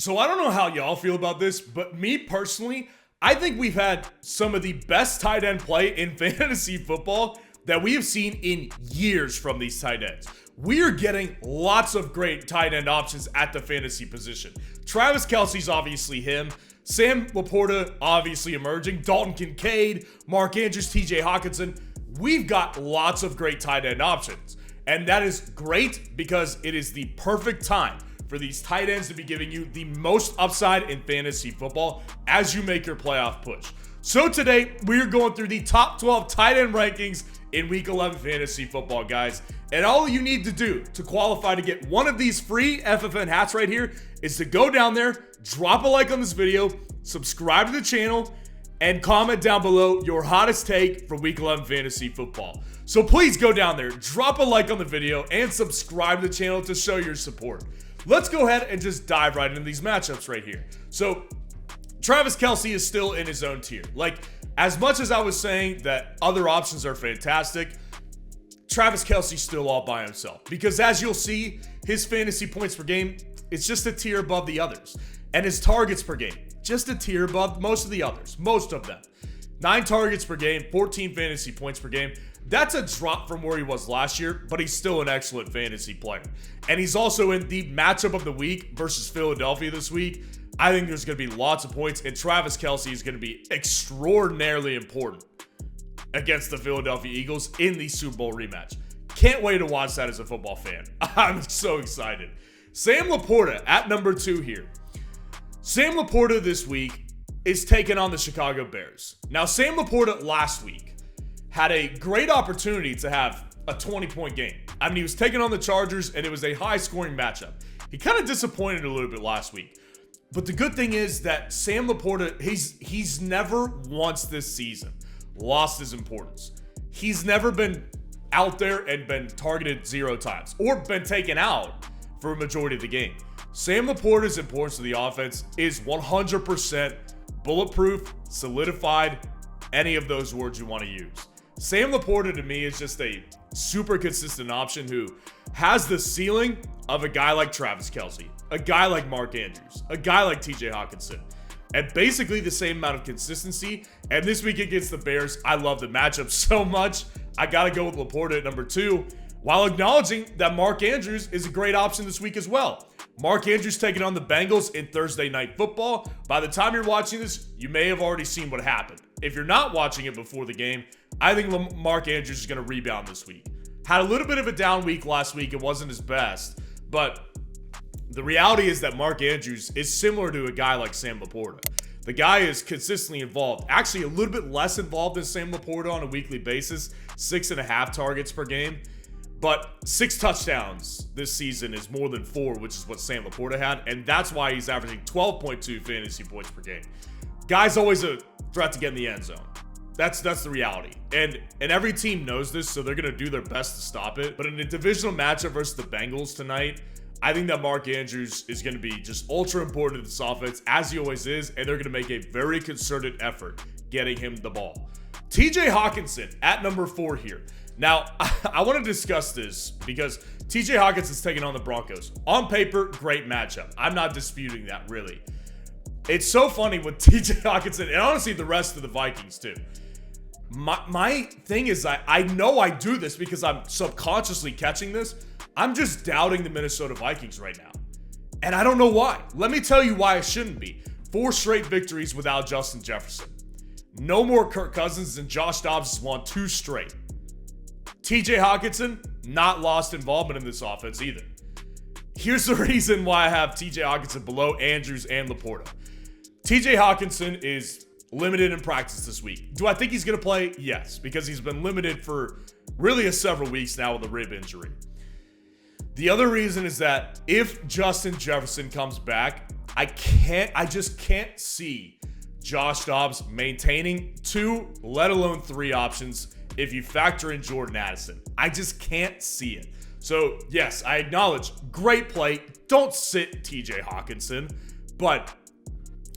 So I don't know how y'all feel about this, but me personally, I think we've had some of the best tight end play in fantasy football that we have seen in years from these tight ends. We are getting lots of great tight end options at the fantasy position. Travis Kelce's obviously him. Sam Laporta obviously emerging. Dalton Kincaid, Mark Andrews, TJ Hawkinson. We've got lots of great tight end options. And that is great because it is the perfect time for these tight ends to be giving you the most upside in fantasy football as you make your playoff push. So today, we're going through the top 12 tight end rankings in Week 11 fantasy football, guys. And all you need to do to qualify to get one of these free FFN hats right here is to go down there, drop a like on this video, subscribe to the channel, and comment down below your hottest take for Week 11 fantasy football. So please go down there, drop a like on the video, and subscribe to the channel to show your support. Let's go ahead and just dive right into these matchups right here. So Travis Kelce is still in his own tier. Like, as much as I was saying that other options are fantastic, Travis Kelce's still all by himself. Because as you'll see, his fantasy points per game, it's just a tier above the others. And his targets per game, just a tier above most of the others, most of them. 9 targets per game, 14 fantasy points per game. That's a drop from where he was last year, but he's still an excellent fantasy player. And he's also in the matchup of the week versus Philadelphia this week. I think there's going to be lots of points, and Travis Kelce is going to be extraordinarily important against the Philadelphia Eagles in the Super Bowl rematch. Can't wait to watch that as a football fan. I'm so excited. Sam Laporta at number 2 here. Sam Laporta this week is taking on the Chicago Bears. Now, Sam Laporta last week had a great opportunity to have a 20-point game. I mean, he was taking on the Chargers, and it was a high-scoring matchup. He kind of disappointed a little bit last week. But the good thing is that Sam Laporta, he's never once this season lost his importance. He's never been out there and been targeted 0 times or been taken out for a majority of the game. Sam Laporta's importance to the offense is 100% bulletproof, solidified, any of those words you want to use. Sam Laporta to me is just a super consistent option who has the ceiling of a guy like Travis Kelce, a guy like Mark Andrews, a guy like TJ Hawkinson, and basically the same amount of consistency. And this week against the Bears, I love the matchup so much. I got to go with Laporta at number 2, while acknowledging that Mark Andrews is a great option this week as well. Mark Andrews taking on the Bengals in Thursday Night Football. By the time you're watching this, you may have already seen what happened. If you're not watching it before the game, I think Mark Andrews is going to rebound this week. Had a little bit of a down week last week. It wasn't his best. But the reality is that Mark Andrews is similar to a guy like Sam Laporta. The guy is consistently involved. Actually, a little bit less involved than Sam Laporta on a weekly basis. 6.5 targets per game. But 6 touchdowns this season is more than 4, which is what Sam Laporta had. And that's why he's averaging 12.2 fantasy points per game. Guy's always a threat to get in the end zone. That's the reality. And every team knows this, so they're going to do their best to stop it. But in a divisional matchup versus the Bengals tonight, I think that Mark Andrews is going to be just ultra important to this offense, as he always is, and they're going to make a very concerted effort getting him the ball. TJ Hawkinson at number 4 here. Now, I want to discuss this because TJ Hawkinson's taking on the Broncos. On paper, great matchup. I'm not disputing that, really. It's so funny with TJ Hawkinson, and honestly, the rest of the Vikings, too. My thing is, I know I do this because I'm subconsciously catching this. I'm just doubting the Minnesota Vikings right now. And I don't know why. Let me tell you why I shouldn't be. 4 straight victories without Justin Jefferson. No more Kirk Cousins, and Josh Dobbs has won 2 straight. TJ Hawkinson, not lost involvement in this offense either. Here's the reason why I have TJ Hawkinson below Andrews and Laporta. TJ Hawkinson is limited in practice this week. Do I think he's going to play? Yes, because he's been limited for really several weeks now with a rib injury. The other reason is that if Justin Jefferson comes back, I just can't see Josh Dobbs maintaining 2, let alone 3 options if you factor in Jordan Addison. I just can't see it. So, yes, I acknowledge, great play. Don't sit TJ Hawkinson. But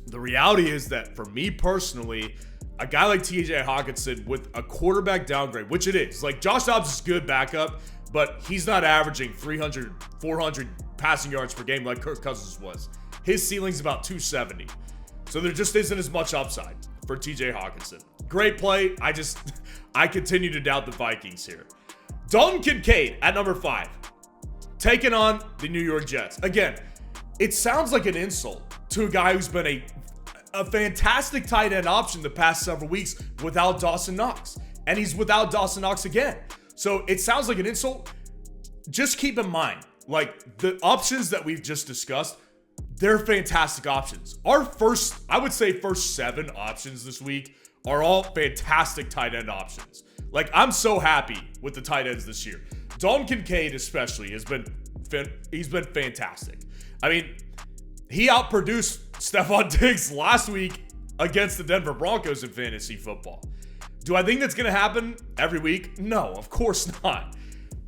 the reality is that for me personally, a guy like TJ Hawkinson with a quarterback downgrade, which it is, like Josh Dobbs is good backup, but he's not averaging 300, 400 passing yards per game like Kirk Cousins was. His ceiling's about 270. So there just isn't as much upside for TJ Hawkinson. Great play. I continue to doubt the Vikings here. Dalton Kincaid at number 5, taking on the New York Jets. Again, it sounds like an insult to a guy who's been a fantastic tight end option the past several weeks without Dawson Knox. And he's without Dawson Knox again. So it sounds like an insult. Just keep in mind, like, the options that we've just discussed, they're fantastic options. Our first 7 options this week are all fantastic tight end options. Like, I'm so happy with the tight ends this year. Dalton Kincaid especially he's been fantastic. I mean, he outproduced Stephon Diggs last week against the Denver Broncos in fantasy football. Do I think that's going to happen every week? No, of course not.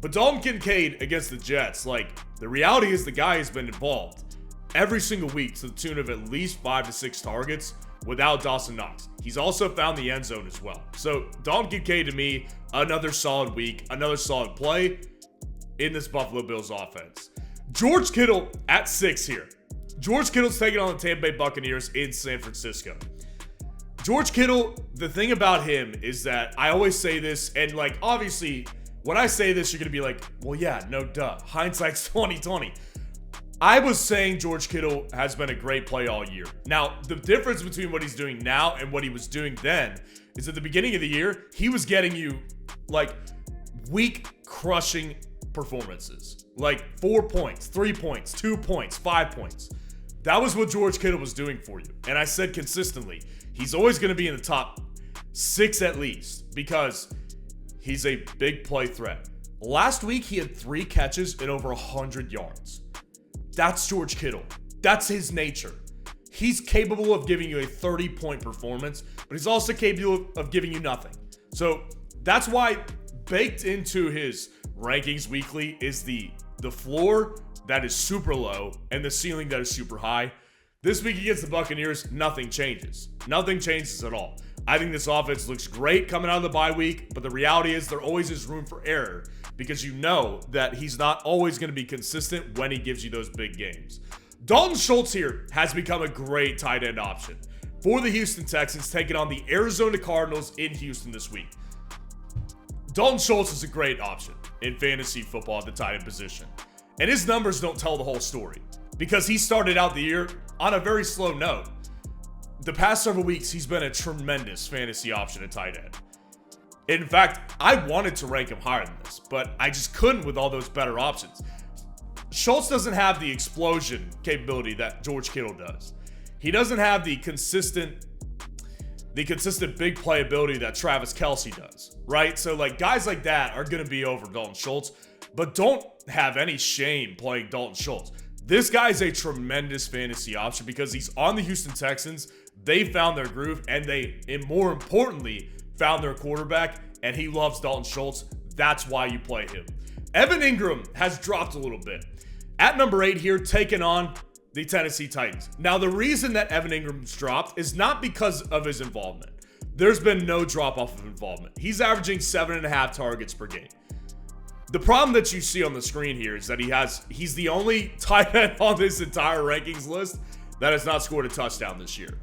But Dalton Kincaid against the Jets, like, the reality is the guy has been involved every single week to the tune of at least 5 to 6 targets without Dawson Knox. He's also found the end zone as well. So Dalton Kincaid, to me, another solid week, another solid play in this Buffalo Bills offense. George Kittle at 6 here. George Kittle's taking on the Tampa Bay Buccaneers in San Francisco. George Kittle, the thing about him is that I always say this, and like, obviously, when I say this, you're going to be like, well, yeah, no duh. Hindsight's 2020. I was saying George Kittle has been a great play all year. Now, the difference between what he's doing now and what he was doing then is at the beginning of the year, he was getting you like week crushing performances. Like 4 points, 3 points, 2 points, 5 points. That was what George Kittle was doing for you. And I said consistently, he's always going to be in the top 6 at least because he's a big play threat. Last week, he had 3 catches and over 100 yards. That's George Kittle. That's his nature. He's capable of giving you a 30-point performance, but he's also capable of giving you nothing. So that's why baked into his rankings weekly is the floor that is super low and the ceiling that is super high. This week against the Buccaneers, nothing changes. Nothing changes at all. I think this offense looks great coming out of the bye week, but the reality is there always is room for error because you know that he's not always going to be consistent when he gives you those big games. Dalton Schultz here has become a great tight end option for the Houston Texans, taking on the Arizona Cardinals in Houston this week. Dalton Schultz is a great option in fantasy football at the tight end position. And his numbers don't tell the whole story because he started out the year on a very slow note. The past several weeks, he's been a tremendous fantasy option at tight end. In fact, I wanted to rank him higher than this, but I just couldn't with all those better options. Schultz doesn't have the explosion capability that George Kittle does. He doesn't have the consistent big play ability that Travis Kelce does, right? So like guys like that are going to be over Dalton Schultz, but don't have any shame playing Dalton Schultz. This guy is a tremendous fantasy option because he's on the Houston Texans. They found their groove, and more importantly, found their quarterback, and he loves Dalton Schultz. That's why you play him. Evan Ingram has dropped a little bit. At number 8 here, taking on the Tennessee Titans. Now, the reason that Evan Ingram's dropped is not because of his involvement. There's been no drop-off of involvement. He's averaging 7.5 targets per game. The problem that you see on the screen here is that he's the only tight end on this entire rankings list that has not scored a touchdown this year.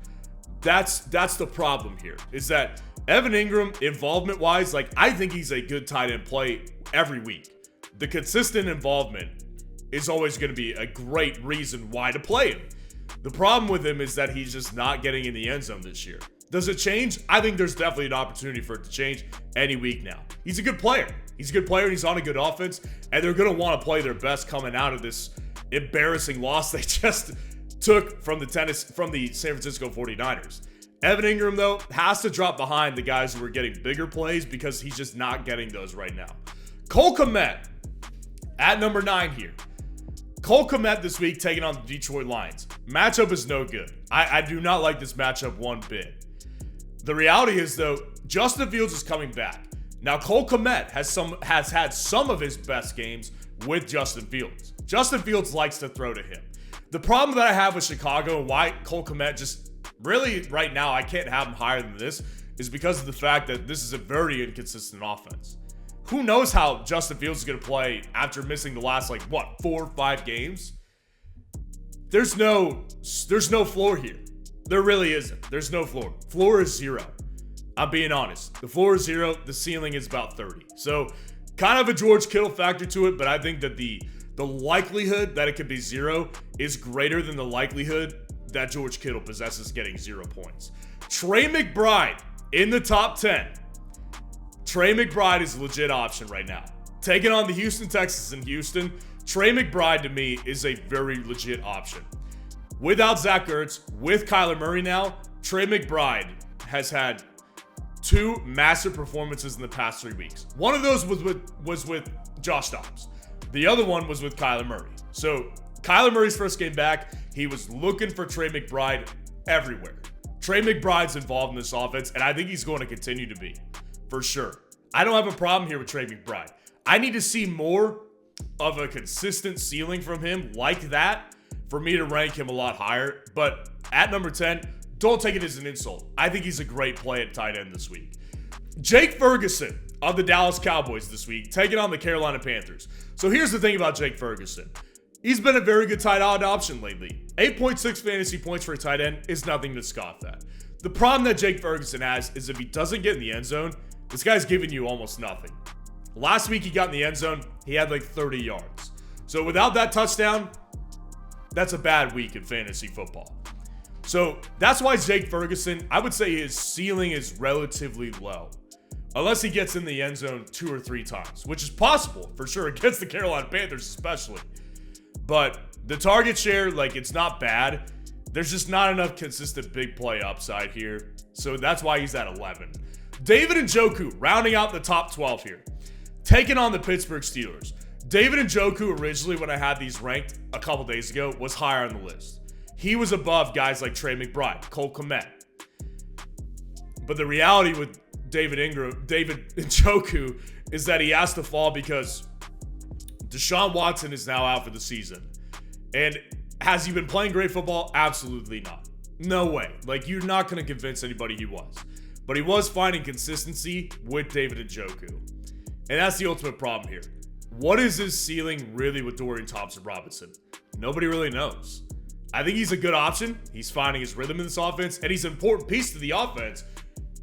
That's the problem here, is that Evan Ingram, involvement-wise, like, I think he's a good tight end play every week. The consistent involvement is always going to be a great reason why to play him. The problem with him is that he's just not getting in the end zone this year. Does it change? I think there's definitely an opportunity for it to change any week now. He's a good player. He's a good player, and he's on a good offense, and they're going to want to play their best coming out of this embarrassing loss they just took from the San Francisco 49ers. Evan Ingram, though, has to drop behind the guys who are getting bigger plays because he's just not getting those right now. Cole Kmet at number 9 here. Cole Kmet this week taking on the Detroit Lions. Matchup is no good. I do not like this matchup one bit. The reality is, though, Justin Fields is coming back. Now, Cole Kmet has had some of his best games with Justin Fields. Justin Fields likes to throw to him. The problem that I have with Chicago and why Cole Kmet just really right now I can't have him higher than this is because of the fact that this is a very inconsistent offense. Who knows how Justin Fields is going to play after missing the last 4 or 5 games? there's no floor here. There really isn't. There's no floor. Floor is 0. I'm being honest. The floor is 0. The ceiling is about 30. So kind of a George Kittle factor to it, but I think that the likelihood that it could be 0 is greater than the likelihood that George Kittle possesses getting 0 points. Trey McBride in the top 10. Trey McBride is a legit option right now. Taking on the Houston Texans in Houston, Trey McBride to me is a very legit option. Without Zach Ertz, with Kyler Murray now, Trey McBride has had 2 massive performances in the past 3 weeks. One of those was with Josh Dobbs. The other one was with Kyler Murray. So Kyler Murray's first game back, he was looking for Trey McBride everywhere. Trey McBride's involved in this offense, and I think he's going to continue to be, for sure. I don't have a problem here with Trey McBride. I need to see more of a consistent ceiling from him like that for me to rank him a lot higher. But at number 10, don't take it as an insult. I think he's a great play at tight end this week. Jake Ferguson of the Dallas Cowboys this week, taking on the Carolina Panthers. So here's the thing about Jake Ferguson. He's been a very good tight end option lately. 8.6 fantasy points for a tight end is nothing to scoff at. The problem that Jake Ferguson has is if he doesn't get in the end zone, this guy's giving you almost nothing. Last week he got in the end zone, he had like 30 yards. So without that touchdown, that's a bad week in fantasy football. So that's why Jake Ferguson, I would say his ceiling is relatively low. Unless he gets in the end zone 2 or 3 times, which is possible for sure against the Carolina Panthers especially. But the target share, like, it's not bad. There's just not enough consistent big play upside here. So that's why he's at 11. David Njoku rounding out the top 12 here. Taking on the Pittsburgh Steelers. David Njoku originally, when I had these ranked a couple days ago, was higher on the list. He was above guys like Trey McBride, Cole Kmet. But the reality with David Njoku is that he has to fall because Deshaun Watson is now out for the season. And has he been playing great football? Absolutely not. No way. Like, you're not going to convince anybody he was. But he was finding consistency with David Njoku. And that's the ultimate problem here. What is his ceiling really with Dorian Thompson-Robinson? Nobody really knows. I think he's a good option. He's finding his rhythm in this offense, and he's an important piece to the offense.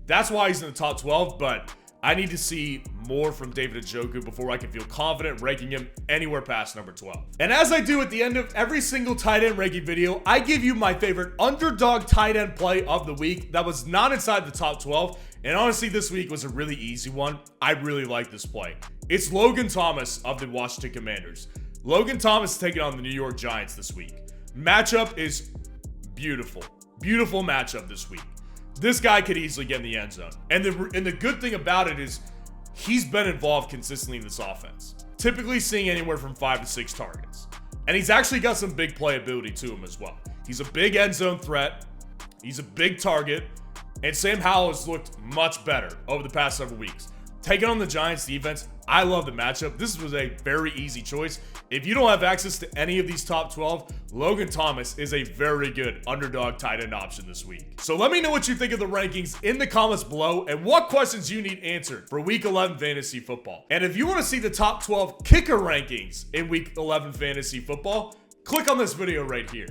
That's why he's in the top 12, but I need to see more from David Njoku before I can feel confident ranking him anywhere past number 12. And as I do at the end of every single tight end ranking video, I give you my favorite underdog tight end play of the week that was not inside the top 12. And honestly, this week was a really easy one. I really like this play. It's Logan Thomas of the Washington Commanders. Logan Thomas is taking on the New York Giants this week. Matchup is beautiful. Beautiful matchup this week. This guy could easily get in the end zone. And the good thing about it is he's been involved consistently in this offense. Typically seeing anywhere from 5 to 6 targets. And he's actually got some big playability to him as well. He's a big end zone threat. He's a big target. And Sam Howell has looked much better over the past several weeks. Taking on the Giants defense, I love the matchup. This was a very easy choice. If you don't have access to any of these top 12, Logan Thomas is a very good underdog tight end option this week. So let me know what you think of the rankings in the comments below and what questions you need answered for Week 11 Fantasy Football. And if you want to see the top 12 kicker rankings in Week 11 Fantasy Football, click on this video right here.